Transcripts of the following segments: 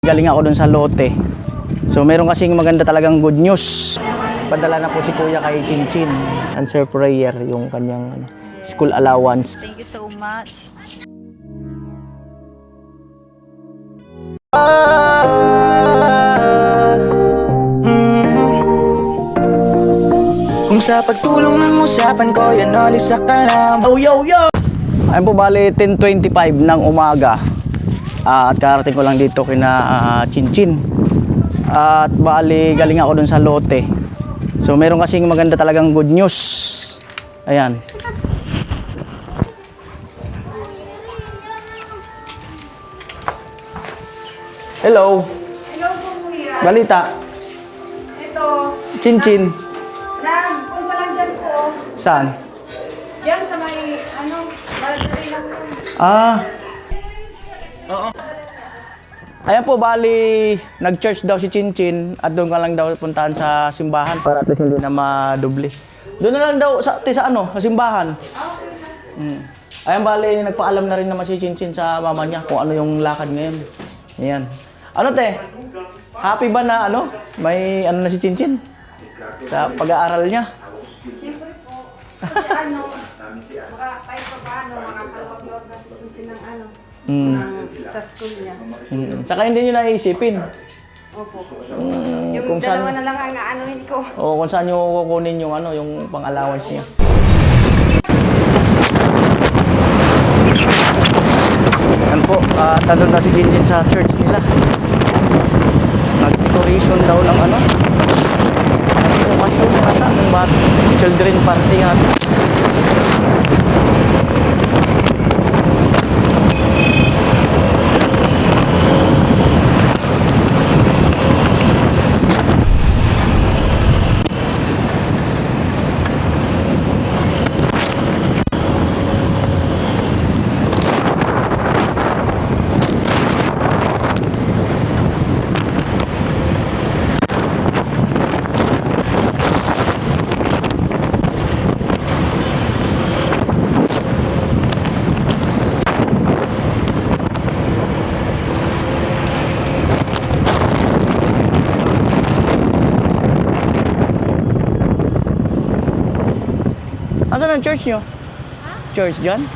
Galing ako dun sa lote. So meron kasing maganda talagang good news. Padala na po si Kuya kay Chinchin. Answer prayer yung kanyang school allowance. Thank you so much. Kung sa pagtulong ng usapan ko, yan olis sa kalam. Yo! Ayun po, bali 10:25 ng umaga. At karating ko lang dito kina Chinchin. At bali galing ako dun sa lote. So meron kasing maganda talagang good news. Ayan. Hello. Hello po, kuya. Balita. Ito. Chinchin. Punta lang dyan po. Saan? Diyan sa may, library lang po. Oo. Ayan po, bali, nag-church daw si Chinchin at doon ka lang daw puntahan sa simbahan para at least hindi na madoble. Doon na lang daw sa simbahan. Ayan, bali, nagpaalam na rin naman si Chinchin sa mama niya kung ano yung lakad ngayon. Ayan. Ano te? Happy ba na may na si Chinchin? Sa pag-aaral niya? Siyempre po. Kasi kahit pa paano, makakalapag-load na si Chinchin ng sa school niya. Saka hindi nyo naisipin. Opo. Kung Yung dalawa na lang ang aanuhin ko. O kung saan nyo kukunin yung yung pang-allowance niya. Yan po, nandun na si Chinchin sa church nila. Nag-decoration daw ng okasyon yata, ng children party yata. Asan ang church nyo? Church dyan?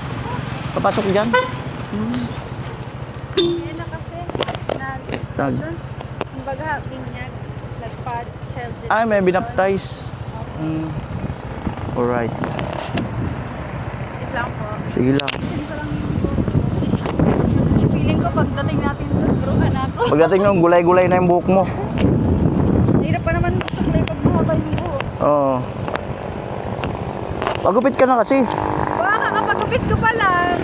Papasok dyan? Yan na kasi. Tag. Kumbaga, binyag, nagpad, children. May binaptize. Alright. Wait lang po. Sige lang. Feeling ko pagdating natin doon, gruhan ako. Pagdating nung gulay-gulay na yung buhok mo. Hirap pa naman suklay pag mahaba yung buhok. Oo. Pagupit ka na kasi. Baka kapagupit ko pa lang.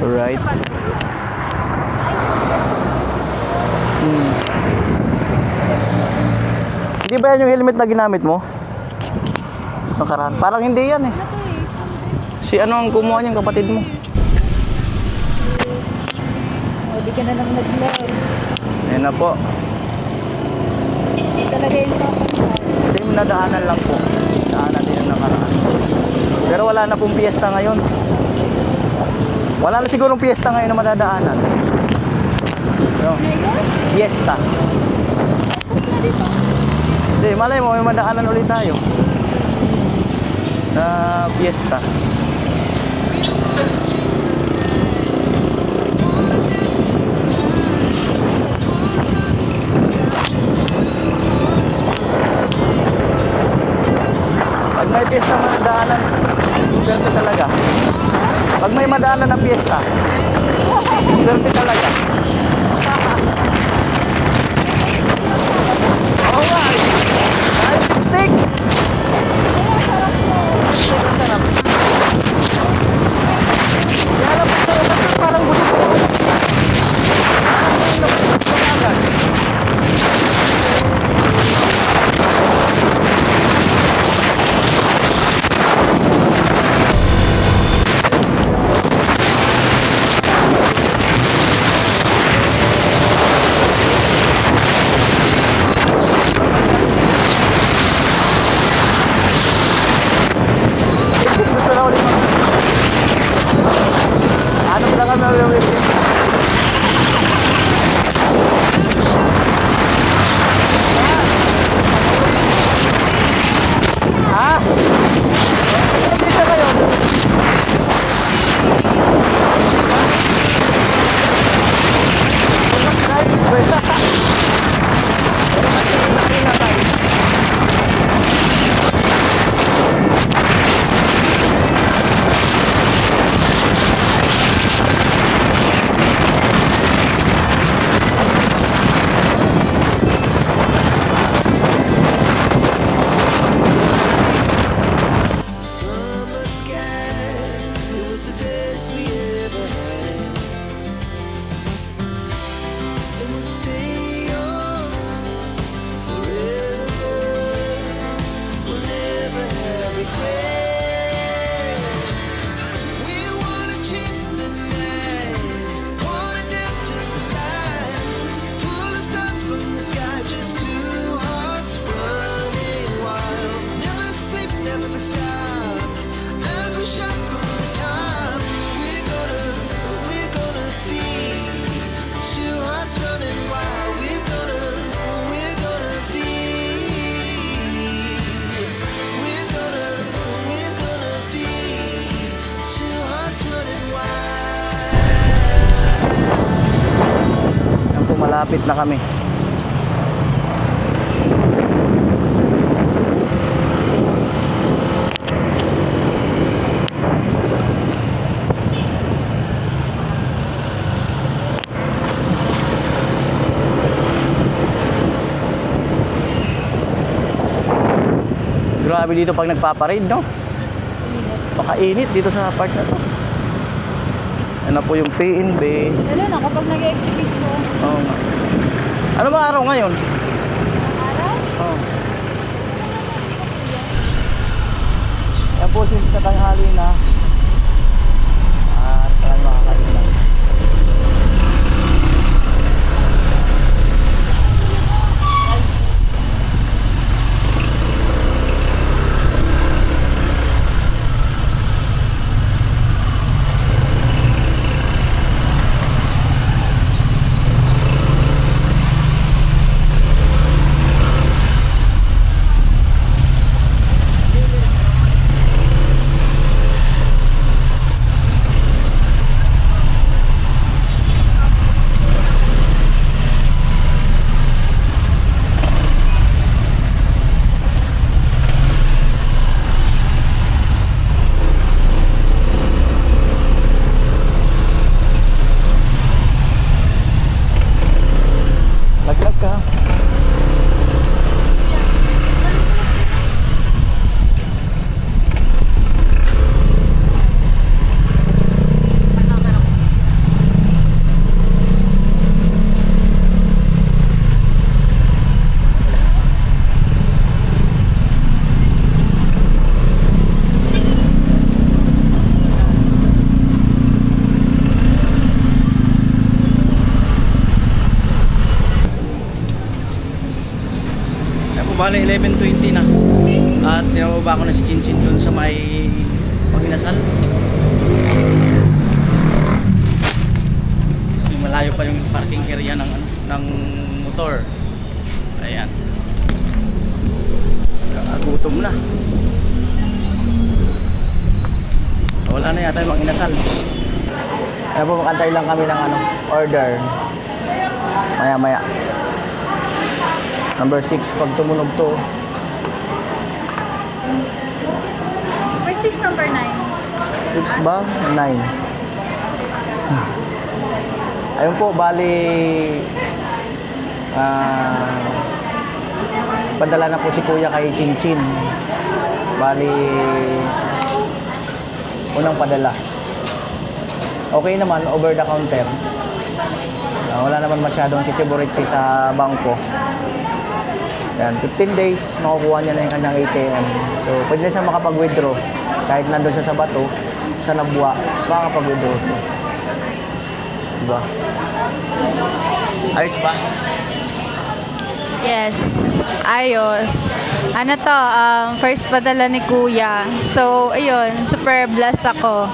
Alright. Hindi ba yan yung helmet na ginamit mo? Nakaraan. Parang hindi yan eh. Si ang kumuha niyang kapatid mo? O, di ka na lang nag-vlog. Ayan na po. Hindi talaga yung papansin. Hindi, nadaanan lang po. Daanan din yung nakaraan. Pero wala na pong piyesta ngayon. Wala na sigurong piyesta ngayon na madadaanan. No? Piyesta. Hindi, malay mo, may madaanan ulit tayo. Sa piyesta. Pag may piyesta madaanan, swerte talaga. Pag may madaanan ng piyesta, swerte talaga. Oo nga. Ay, stick! Sarap. Kaya alam mo ito, parang gusto ko. Malapit na kami. Grabe dito pag nagpaparade, no? Pakainit dito sa part na to. Ano po yung PNB. Lalo na kapag nag-exhibition. Oo nga. Ano ba araw ngayon? Araw? Oo. Yan po since natanghali na. At talagang makakain lang. Laglag ka. Bale, 11:20 na. At tinababa ko na si Chinchin dun sa may Panghinasal. So, malayo pa yung parking area ng motor. Ayan. Gutom na. Wala na yata yung Panghinasal. Kaya po makantay lang kami ng order. Maya-maya. Number 6 pag tumunog to. Number 6, number 9. 6 ba? 9. Ayun po, bali padala na po si Kuya kay Chinchin. Bali unang padala. Okay naman, over the counter. Wala naman masyadong chichiburitsi sa bangko. Yan, 15 days, makukuha niya na yung kanyang ATM. So, pwede na siya makapag-withdraw. Kahit nandun siya sa bato, sa Nabwa, makakapag-withdraw siya. Diba? Ayos ba? Yes, ayos. Ano to, first padala ni Kuya. So, ayun, super blessed ako.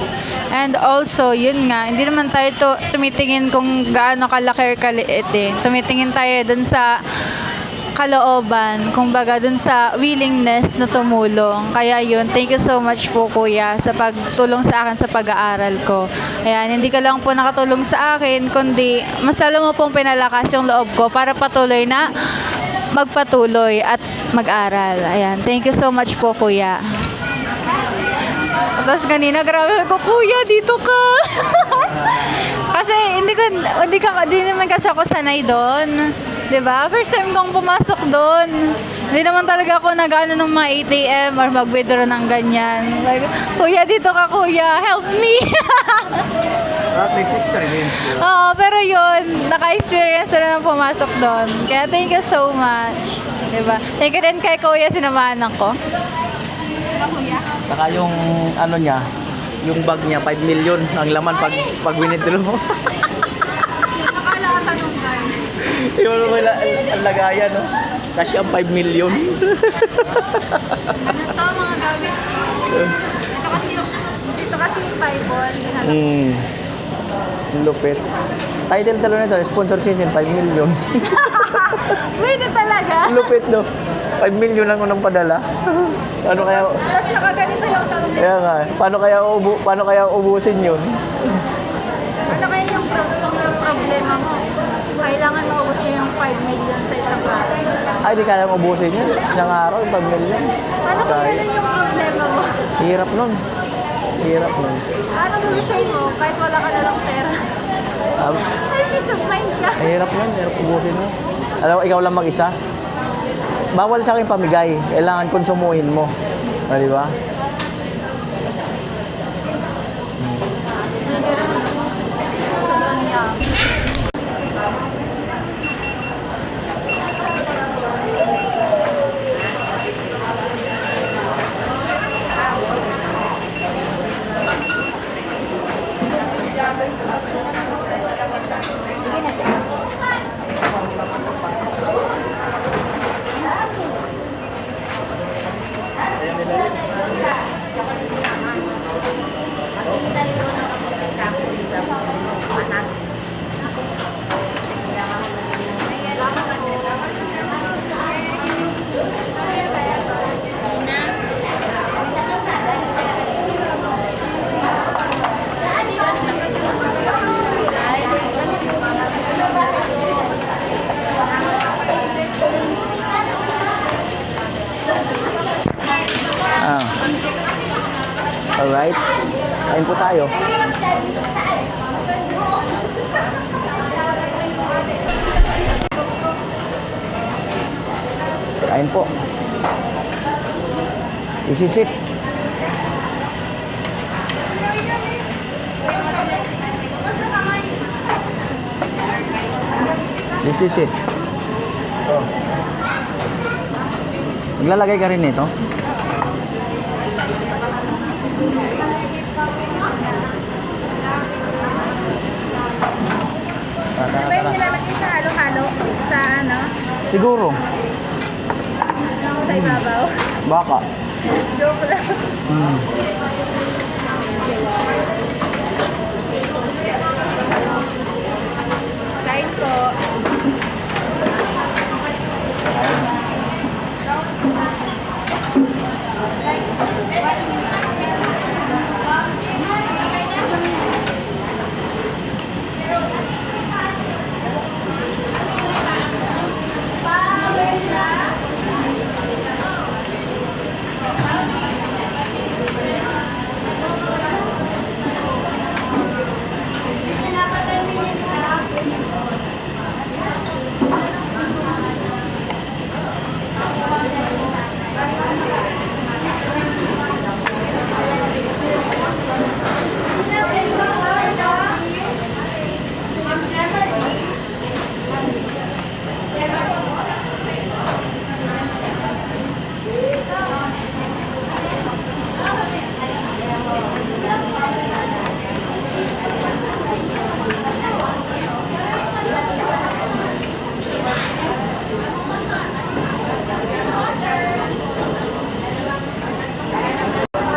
And also, yun nga, hindi naman tayo tumitingin kung gaano kalaki or kaliit eh. Tumitingin tayo dun sa kalooban, kumbaga dun sa willingness na tumulong. Kaya yun, thank you so much po Kuya sa pagtulong sa akin sa pag-aaral ko. Ayan, hindi ka lang po nakatulong sa akin, kundi mas lalo mo pong pinalakas yung loob ko para patuloy na magpatuloy at mag-aral. Ayan, thank you so much po Kuya. Tapos kanina, grabe ko, Kuya, dito ka. Kasi hindi naman kasi ako sanay doon. 'Di ba? First time kong pumasok doon. Hindi naman talaga ako nag-ano ng mga ATM or mag-withdraw ng ganyan. Like, Kuya, dito ka Kuya, help me. At least experience. Oo, pero yun, naka-experience na naman pumasok doon. Kaya thank you so much. 'Di ba? Thank you din kay Kuya, sinamahan ako. Kuya? Saka yung niya, yung bag niya, 5 million ang laman pag withdraw mo. Akala ka tanong guys. Yung ang lagayan, no? Kasi ang 5 million. Ano to, mga gamit ko? Ito kasi yung Bible. Lupit. Title talo nito, sponsor Chinchin, 5 million. Pwede talaga. Lupit, no? 5 million ang unang padala. Ano kaya? Tapos nakaganito yung tanong. Kaya nga, paano kaya ubusin yun? Ano kaya yung problema mo? Kailangan maubos 5 million sa isang araw. Ay, di kaya ubusin yun. Isang araw, yung 5 million. Ano kung Kaya. ganun yung problema mo? Hirap nun. Hirap nun. Ano gagawin mo kahit wala ka na lang pera? Ah, Ay, peace of mind ka. Hirap nun. Hirap ubusin mo. Alam mo, ikaw lang mag-isa. Bawal sa akin pamigay. Kailangan konsumuhin mo. Ah, di ba? Hindi rin. Sobrang yummy. Ah. Alright. Kain po tayo. Kain po. Isisit. Isisit. Oh. Maglalagay ka rin nito? Ano ba yung nilalagay sa halo-halo? Sa ano? Siguro. Sa ibabaw? Baka. Joke lang. Hmm. Kain po.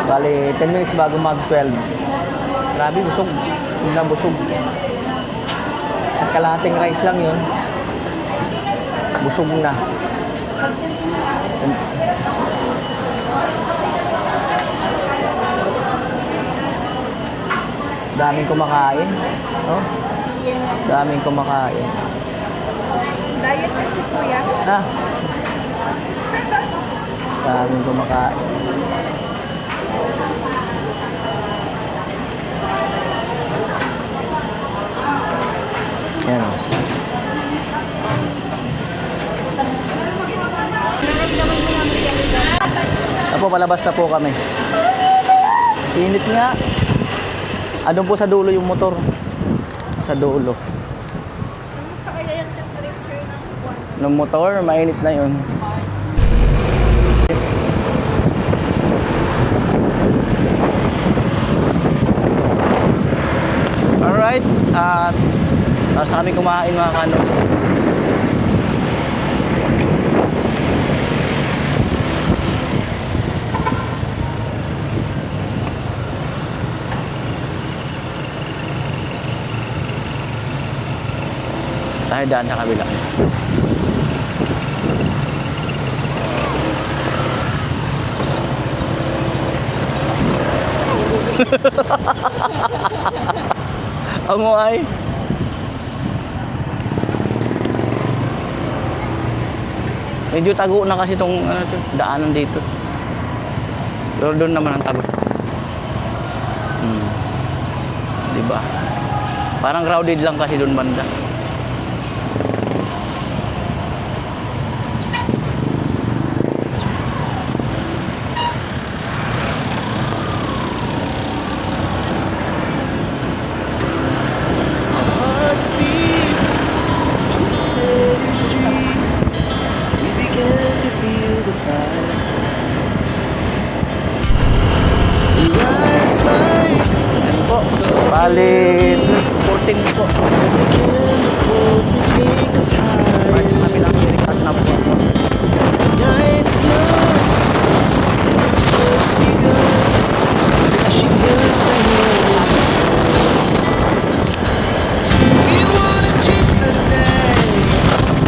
Bali, 10 minutes bago mag-12. Grabe, busog. Busog na busog. Kalahating rice lang yun. Busog na. Daming kumakain. Oh. Daming kumakain. Diet po si Kuya. Ha? Daming kumakain. Yan o. Apo, palabas na po kami. Init nga. Andun po sa dulo yung motor. Sa dulo. Kamusta kaya yung temperature ng buwan? Ng motor, mainit na yun. Alright, at tapos kami kumain mga kano. Tayo daan sa kabila. Ang ay. Medyo tago na kasi itong ano, daanan dito. Pero doon naman ang tagos. Diba? Parang crowded lang kasi doon banda. Hearts beat to the city streets. We began to feel the fire. We rise like Yan po. Bali, 14 po. as the chemicals that take us higher. Kami lang niligtas na po. The night's young and it's just begun. As she puts her hand in mine. We wanna chase the night,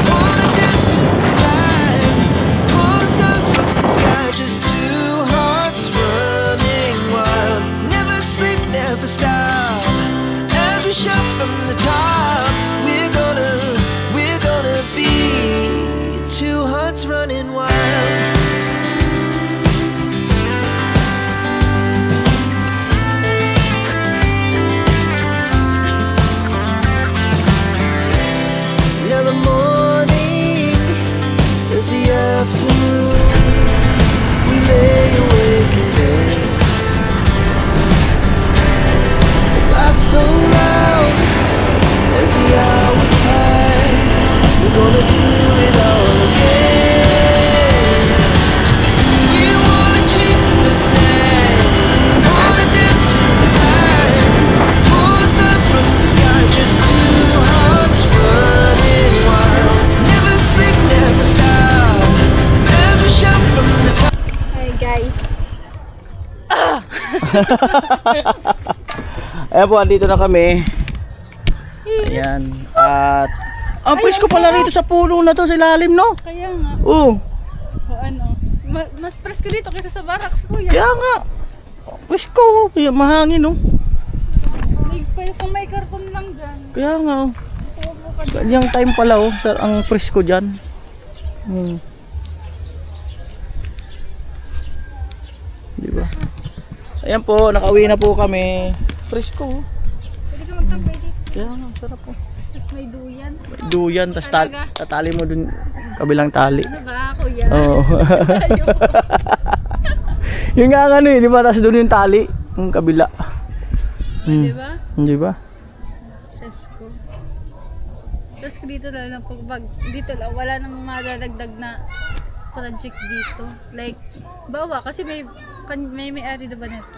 wanna dance to the light. Pull stars from the sky, just two hearts running wild. Never sleep, never stop. As we shout from the top, we're gonna be two hearts running wild. Now the morning is the afternoon. We lay awake in bed. Laughs so loud as the hours pass. We're gonna do it all again. We wanna chase the night, wanna dance to the light. Pull stars from the sky, just two hearts running wild. Never sleep, never stop. As we shout from the top. Hi guys. Ayan po, andito na kami. Ayan. At ang presko pala rito sa puno na to, sa ilalim, no? Kaya nga. Oo. O ano, mas presko dito kaysa sa barracks, kuya. Kaya nga. Presko, kaya mahangin, no? Kung may karton lang dyan. Kaya nga, oh. Tubo ka dyan. Ganyang time pala, oh. Ang presko dyan. Diba? Ayan po, nakauwi na po kami. Presko, oh. Pwede ka magtambay dito. Kaya nga, sarap po. Tapos may duyan. Duyan, tas Talaga? tatali mo dun, kabilang tali. Ano ba, kuya? Oo. Ayoko. Yung nga ano eh, di ba? Tapos doon yung tali, yung kabila. Di ba? Di ba? Presko. Presko dito lang pag dito lang wala nang madadagdag na project dito. Like bawa kasi may-ari na ba nito?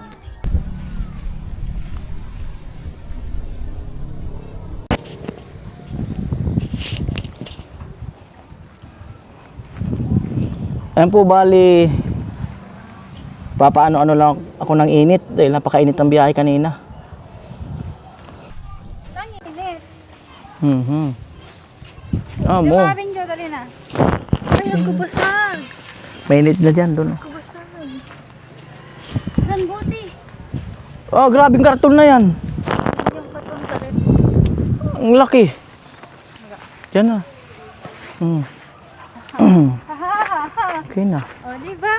Ayan po, bali papaano-ano lang ako ng init dahil napakainit ang biyahe kanina. Saan init? Mo. Gawin nyo, dali na. Ay, ang kubasag. Mainit na dyan doon. Kubasag. Saan buti? Oh, grabing karton na yan. Yung patong sa red. Ang laki. Diyan na. Okay na. O, diba?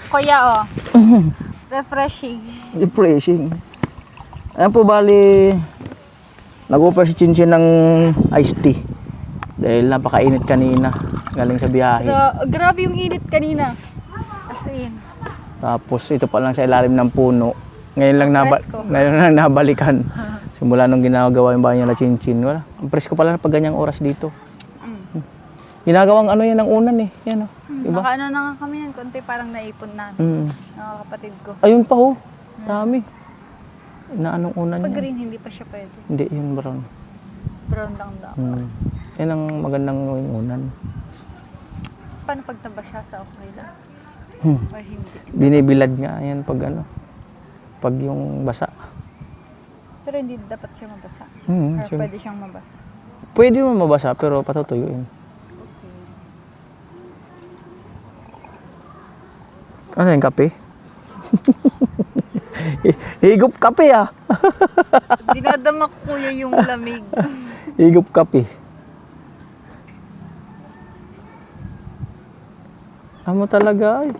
Kuya, oh. Refreshing. Refreshing. Ayan po, bali nag-offer si Chinchin ng iced tea. Dahil napakainit kanina. Galing sa biyahe. Grabe yung init kanina. As in. Tapos ito pa lang sa ilalim ng puno. Ngayon lang, Presko. ngayon lang nabalikan. Simula nung ginagawa yung bahay niya na Chinchin. Wala. Ang presko pala pag ganyang oras dito. Ginagawang ano yan ng unan eh. Yan oh. Diba? Baka ano na nga kami yan, konti parang naipon namin. Mga kapatid ko. Ayun pa oh. Dami. Na anong unan Pag yan? green, hindi pa siya pwede. Hindi, yun brown. Brown lang daw. Yan ang magandang gawing unan. Paano pagtaba siya sa okay lang? Or hindi? Binibilad nga yan pag ano. Pag yung basa. Pero hindi dapat siya mabasa. Or Sure. pwede siyang mabasa. Pwede mo mabasa pero patutuyuin. Okay. Ano yung kape? Higop kape ah. Dinadama ko kuya yung lamig. Higop kape. Amo talaga ay.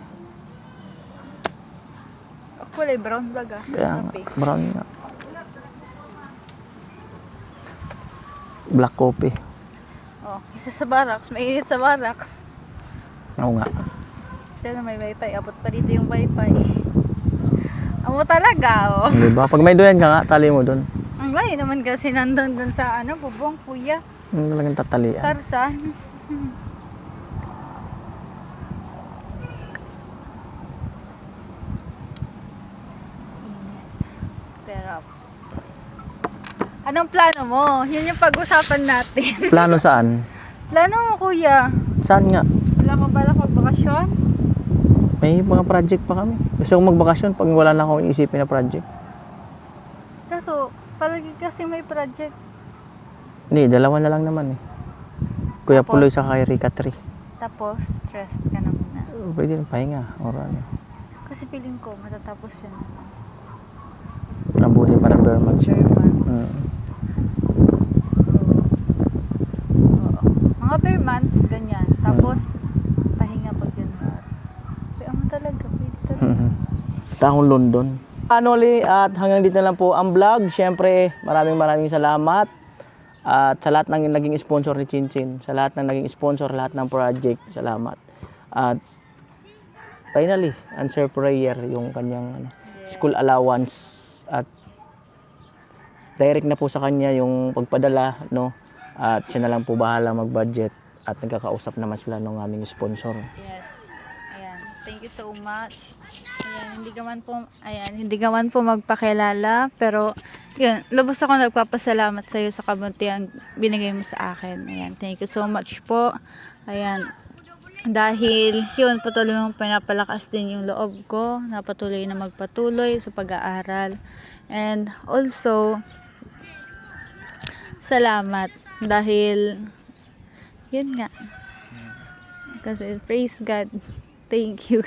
Kulay brown baga. Kaya nga, brown nga. Black coffee. Oh, isa sa barracks. Mainit sa barracks. Oo nga. Diyan na may wifi. Abot pa dito yung wifi. Amo talaga, oh. Diba? Pag may duyan ka nga, tali mo dun. Ang layo naman kasi nandun dun sa bubong, kuya. Yung talagang tatalian. Tarsan. Pero, anong plano mo? Yun yung pag-usapan natin. Plano saan? Plano mo, kuya? Saan nga? Wala ka balak magbakasyon? May mga project pa kami. Gusto kong magbakasyon pag wala na akong iisipin na project. Kaso, palagi kasi may project. Hindi, dalawa na lang naman eh. Kuya Tapos? Puloy sa kay Rika 3. Tapos, stressed ka na muna. Pwede rin pahinga. Or ano. Kasi feeling ko, matatapos yun. Nabuti pa ng Burman. Months. Oo. Mga per months, ganyan. Tapos, pahinga pag yun. Kaya mo talaga, pwede talaga. Tahong London. Anoli, at hanggang dito na lang po ang vlog. Siyempre, maraming salamat. At sa lahat ng naging sponsor ni Chinchin, sa lahat ng naging sponsor, lahat ng project, salamat. At finally, answer prayer yung kanyang school allowance. At direct na po sa kanya yung pagpadala, no? At siya na lang po bahala mag-budget. At nagkakausap naman sila ng aming sponsor. Yes. Ayan. Thank you so much. Hindi ka man po magpakilala, pero yun, lubos ako nagpapasalamat sa iyo sa kabutihan binigay mo sa akin. Ayan, thank you so much po. Ayan. Dahil yun, patuloy mong pinapalakas din yung loob ko, na patuloy na magpatuloy sa pag-aaral. And also, salamat dahil yun nga. Kasi praise God. Thank you.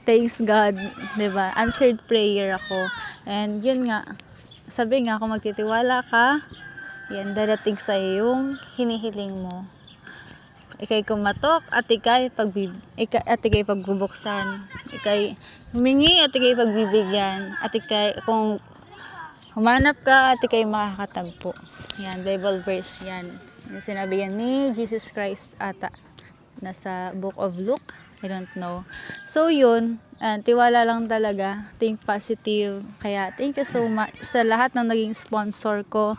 Thanks God. 'Di ba? Answered prayer ako. And yun nga. Sabi nga, kung magtitiwala ka, yan, darating sa yung hinihiling mo. Ikay kumatok at ikay pagbubuksan. Ikay humingi at ikay pagbibigyan. At ikay, kung humanap ka at ikay makakatagpo. Yan, Bible verse yan. Yung sinabi yan ni Jesus Christ ata. Nasa Book of Luke. I don't know. So yun, tiwala lang talaga. Think positive. Kaya thank you so much sa lahat ng naging sponsor ko.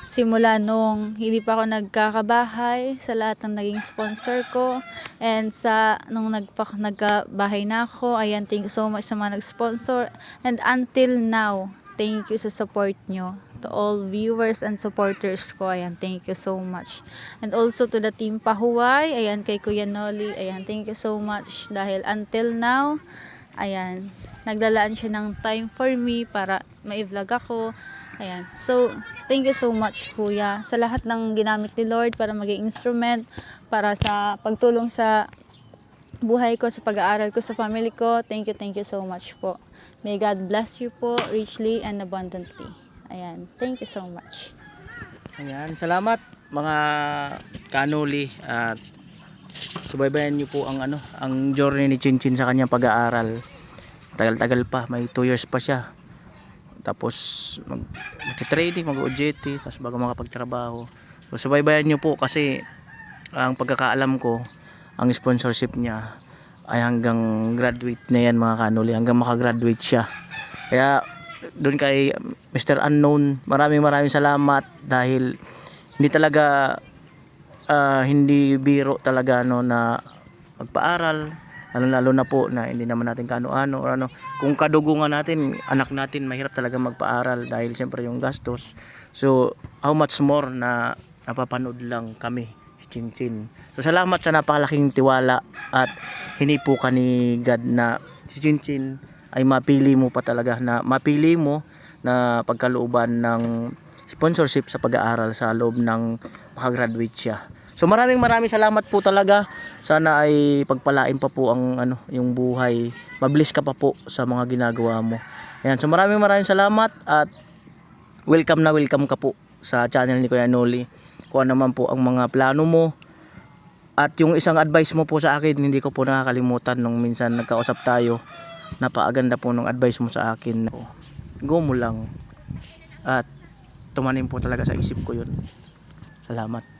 Simula nung hindi pa ako nagkakabahay, sa lahat ng naging sponsor ko. And sa nung nagkabahay na ako, ayan, thank you so much sa mga nag-sponsor. And until now, thank you sa support nyo. To all viewers and supporters ko, ayan, thank you so much. And also to the team Pahuway, ayan, kay Kuya Noli, ayan, thank you so much. Dahil until now, ayan, naglalaan siya ng time for me para ma-vlog ako. Ayan, so, thank you so much, Kuya, sa lahat ng ginamit ni Lord para maging instrument, para sa pagtulong sa buhay ko, sa pag-aaral ko, sa family ko. Thank you so much po. May God bless you po richly and abundantly. Ayan, thank you so much. Ayan, salamat mga kanuli at subaybayan niyo po ang ang journey ni Chinchin sa kanyang pag-aaral. Tagal-tagal pa, may 2 years pa siya. Tapos mag-trading, mag-OJT, tapos bago makapagtrabaho. So subaybayan niyo po kasi ang pagkakaalam ko, ang sponsorship niya ay hanggang graduate na yan mga kanuli, hanggang makagraduate siya. Kaya doon kay Mr. Unknown, maraming salamat dahil hindi talaga hindi biro talaga na magpaaral, lalo na po na hindi naman natin kaano-ano or kung kadugungan natin, anak natin, mahirap talaga magpaaral dahil siyempre yung gastos. So how much more na napapanood lang kami Chinchin. So salamat sa napakalaking tiwala at hinipo ka ni God na si Chinchin ay mapili mo na pagkalooban ng sponsorship sa pag-aaral sa loob ng makagraduate siya. So maraming salamat po talaga. Sana ay pagpalain pa po ang yung buhay. Mabilis ka pa po sa mga ginagawa mo. Ayan, so maraming salamat at welcome na welcome ka po sa channel ni Kuya Noli. Kung ano naman po ang mga plano mo. At yung isang advice mo po sa akin, hindi ko po nakakalimutan nung minsan nagkausap tayo. Napakaganda po nung advice mo sa akin. Go mo lang. At tumanim po talaga sa isip ko yun. Salamat.